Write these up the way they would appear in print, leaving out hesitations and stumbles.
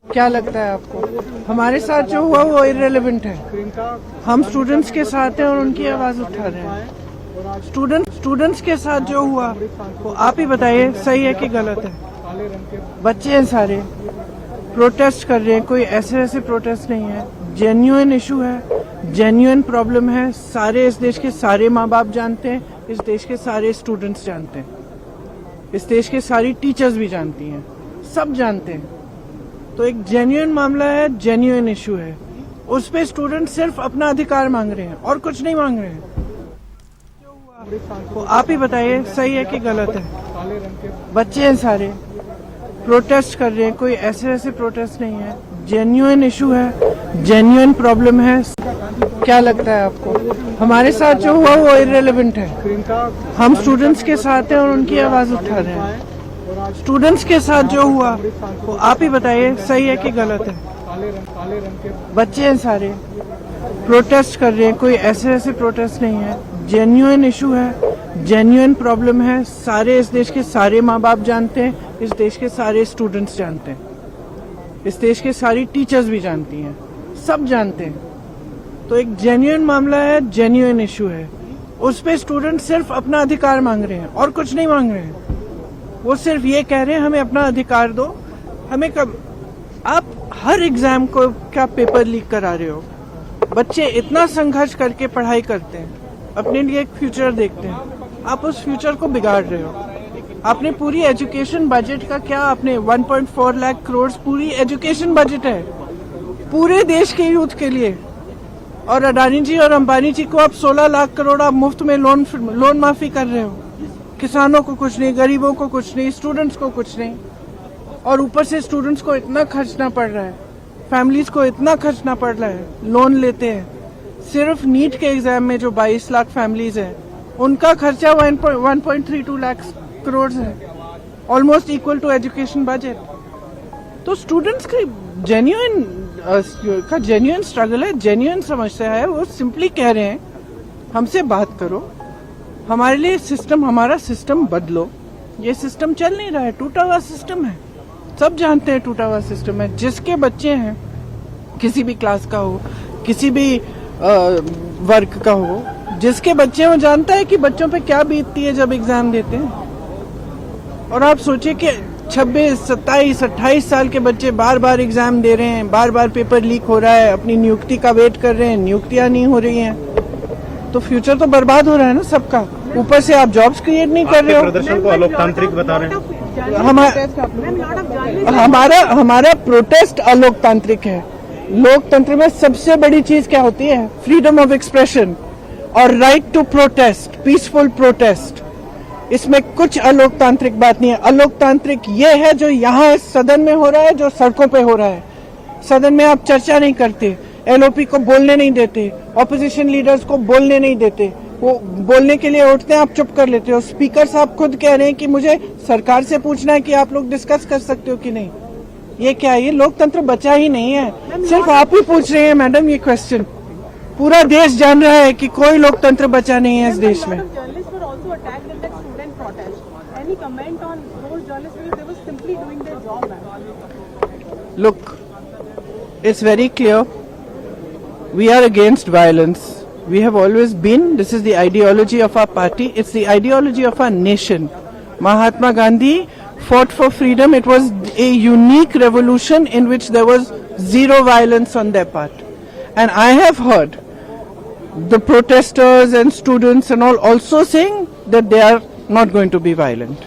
क्या लगता है आपको हमारे साथ जो हुआ वो इररिलेवेंट है? हम स्टूडेंट्स के साथ हैं और उनकी आवाज उठा रहे हैं। स्टूडेंट्स के साथ जो हुआ वो आप ही बताइए सही है कि गलत है? बच्चे हैं सारे, प्रोटेस्ट कर रहे हैं, कोई ऐसे प्रोटेस्ट नहीं है, जेन्युइन इशू है, जेन्युइन प्रॉब्लम है। सारे इस देश के सारे माँ बाप जानते हैं, इस देश के सारे स्टूडेंट्स जानते हैं, इस देश के सारी टीचर्स भी जानती हैं, सब जानते हैं। तो एक जेन्युइन मामला है, जेन्युइन इशू है, उस पे स्टूडेंट सिर्फ अपना अधिकार मांग रहे हैं और कुछ नहीं मांग रहे हैं। तो आप ही बताइए सही है कि गलत है? बच्चे हैं सारे, प्रोटेस्ट कर रहे हैं, कोई ऐसे प्रोटेस्ट नहीं है, जेन्युइन इशू है, जेन्युइन प्रॉब्लम है। क्या लगता है आपको हमारे साथ जो हुआ वो इररिलेवेंट है? हम स्टूडेंट्स के साथ हैं और उनकी आवाज उठा रहे हैं। स्टूडेंट्स के साथ जो हुआ वो आप ही बताइए सही है कि गलत है? बच्चे हैं सारे, प्रोटेस्ट कर रहे हैं, कोई ऐसे प्रोटेस्ट नहीं है, जेन्युइन इशू है, जेन्युइन प्रॉब्लम है। सारे इस देश के सारे माँ बाप जानते हैं, इस देश के सारे स्टूडेंट्स जानते हैं, इस देश के सारी टीचर्स भी जानती हैं, सब जानते हैं। तो एक जेन्युइन मामला है, जेन्युइन इशू है, उस पे स्टूडेंट सिर्फ अपना अधिकार मांग रहे हैं और कुछ नहीं मांग रहे हैं। वो सिर्फ ये कह रहे हैं हमें अपना अधिकार दो। हमें कब आप हर एग्जाम को क्या पेपर लीक करा रहे हो? बच्चे इतना संघर्ष करके पढ़ाई करते हैं, अपने लिए एक फ्यूचर देखते हैं, आप उस फ्यूचर को बिगाड़ रहे हो। आपने पूरी एजुकेशन बजट का क्या, आपने 1.4 लाख करोड़ पूरी एजुकेशन बजट है पूरे देश के यूथ के लिए, और अडानी जी और अंबानी जी को आप 16 लाख करोड़ आप मुफ्त में लोन माफी कर रहे हो। किसानों को कुछ नहीं, गरीबों को कुछ नहीं, स्टूडेंट्स को कुछ नहीं, और ऊपर से स्टूडेंट्स को इतना खर्चना पड़ रहा है, फैमिलीज को इतना खर्चना पड़ रहा है, लोन लेते हैं। सिर्फ नीट के एग्जाम में जो 22 लाख फैमिलीज हैं उनका खर्चा 1.32 लाख करोड़ है, almost equal to education budget. तो स्टूडेंट्स की जेन्युइन स्ट्रगल है, जेन्युइन समस्या है। वो सिंपली कह रहे हैं हमसे बात करो, हमारे लिए सिस्टम, हमारा सिस्टम बदलो। ये सिस्टम चल नहीं रहा है, टूटा हुआ सिस्टम है, सब जानते हैं टूटा हुआ सिस्टम है। जिसके बच्चे हैं, किसी भी क्लास का हो, किसी भी वर्ग का हो, जिसके बच्चे हैं वो जानता है कि बच्चों पे क्या बीतती है जब एग्जाम देते हैं। और आप सोचिए कि 26, 27, 28 साल के बच्चे बार बार एग्जाम दे रहे हैं, बार बार पेपर लीक हो रहा है, अपनी नियुक्ति का वेट कर रहे हैं, नियुक्तियां नहीं हो रही हैं, तो फ्यूचर तो बर्बाद हो रहा है ना सबका। ऊपर से आप जॉब्स क्रिएट नहीं कर रहे हो। प्रदर्शन को अलोकतांत्रिक बता रहे हैं। हमारा प्रोटेस्ट अलोकतांत्रिक है। लोकतंत्र में सबसे बड़ी चीज क्या होती है? फ्रीडम ऑफ एक्सप्रेशन और right to protest, peaceful protest. इसमें कुछ अलोकतांत्रिक बात नहीं है। अलोकतांत्रिक ये है जो यहाँ सदन में हो रहा है, जो सड़कों पे हो रहा है। सदन में आप चर्चा नहीं करते, एलओपी को बोलने नहीं देते, ऑपोजिशन लीडर्स को बोलने नहीं देते, वो बोलने के लिए उठते हैं, आप चुप कर लेते हो। स्पीकर साहब खुद कह रहे हैं कि मुझे सरकार से पूछना है कि आप लोग डिस्कस कर सकते हो कि नहीं। ये क्या है? ये लोकतंत्र बचा ही नहीं है, सिर्फ आप ही पूछ रहे हैं मैडम ये क्वेश्चन। पूरा देश जान रहा है कि कोई लोकतंत्र बचा नहीं है इस देश में। Look, it's very clear. We are against violence. We have always been. This is the ideology of our party. It's the ideology of our nation. Mahatma Gandhi fought for freedom. It was a unique revolution in which there was zero violence on their part. And I have heard the protesters and students and all also saying that they are not going to be violent.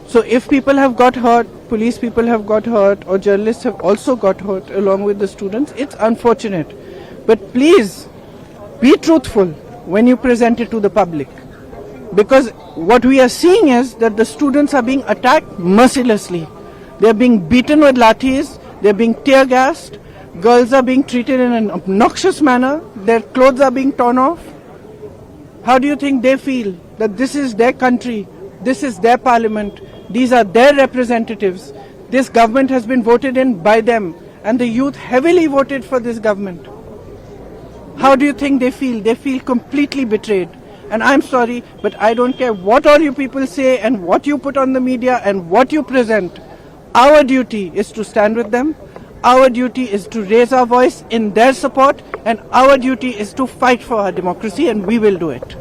So if people have got hurt, police people have got hurt, or journalists have also got hurt along with the students, it's unfortunate. But please, be truthful when you present it to the public. Because what we are seeing is that the students are being attacked mercilessly. They are being beaten with lathis, they are being tear gassed, girls are being treated in an obnoxious manner, their clothes are being torn off. How do you think they feel that this is their country, this is their parliament, these are their representatives, this government has been voted in by them, and the youth heavily voted for this government? How do you think they feel? They feel completely betrayed. And I'm sorry, but I don't care what all you people say and what you put on the media and what you present. Our duty is to stand with them. Our duty is to raise our voice in their support, and our duty is to fight for our democracy, and we will do it.